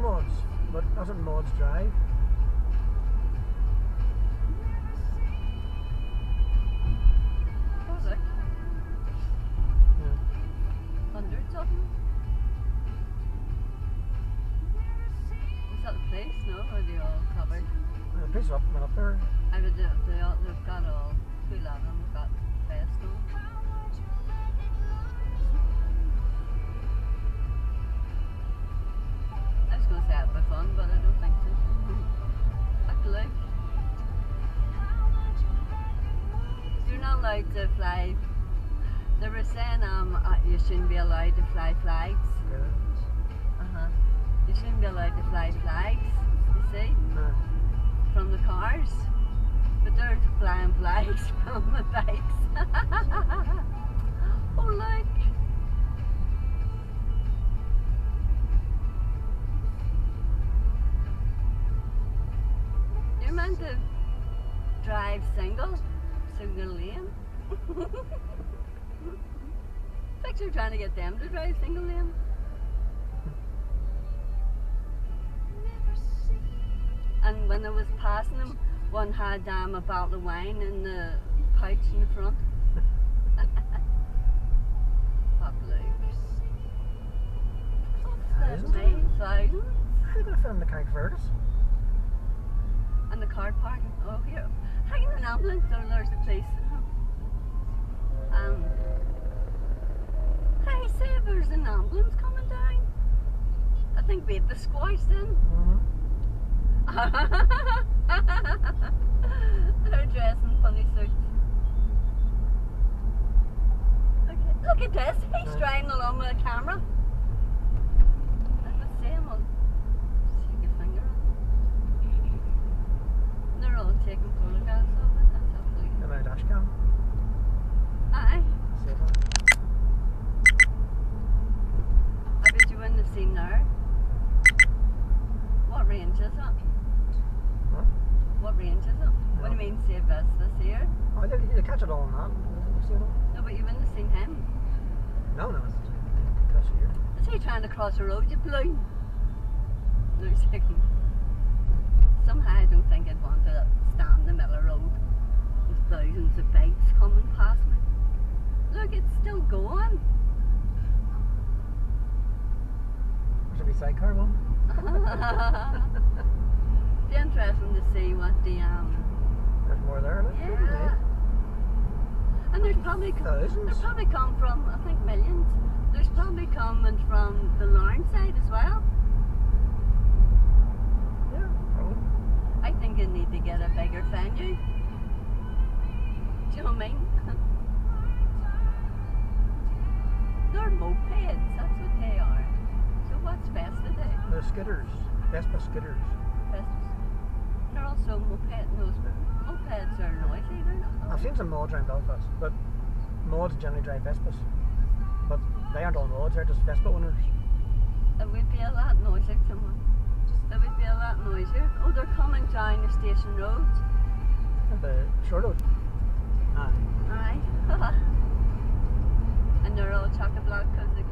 mods, but doesn't mods drive? Probably. Yeah. Hundreds of them. Is that the place? No, or are they all covered? The place is up, went up there. I would do. They've got all full of them. They've got Vespa. I was going to say it'd be fun, but I don't think so. Actually, you're not allowed to fly. They were saying you shouldn't be allowed to fly flags. Yeah. You shouldn't be allowed to fly flags. You see, from the cars, but they're flying flags from the bikes. Oh look! You're meant to drive single lane. Picture trying to get them to drive single lane. And when I was passing them, one had a bottle of wine in the pouch in the front. Fuck Luke. That's me, thousands. How are you going to film the Carrickfergus? And the car parking. Oh, here. Hanging an ambulance, there's the police. Hey, say there's an ambulance coming down. I think we had the squashed in. They're dressed in funny suits. Look at this. He's driving along with a camera. I would say him. I'll shake a finger at him. They're all taking photographs of it. That's absolutely. Am I a dash cam? Aye. Save that. I bet you wouldn't have seen there. What range is it? Huh? What range is it? What do you mean, say Vespa here? Oh, you catch it all on that. See it all? No, but you wouldn't have seen him. No, that's here. Is he trying to cross the road, you balloon? No, he's thinking. Somehow I don't think I'd want to stand in the middle of the road with thousands of bikes coming past me. Look, it's still going. Should be sidecar one. It's interesting to see what the There's more there. Look. yeah. And there's probably come from, I think, millions. There's probably coming from the Larne side as well. Yeah, probably. I think you need to get a bigger venue. Do you know what I mean? They're mopeds, that's what they are. So what's best today? The skidders. Vespa skidders. They're also mopeds are noisy, they're not noisy. I've seen some mods around Belfast, but mods generally drive Vespas. But they aren't all mods, they're just Vespa owners. It would be a lot noisier, someone. It would be a lot noisier. Oh, they're coming down the station road. The short road. Aye. And they're all chock-a-block because they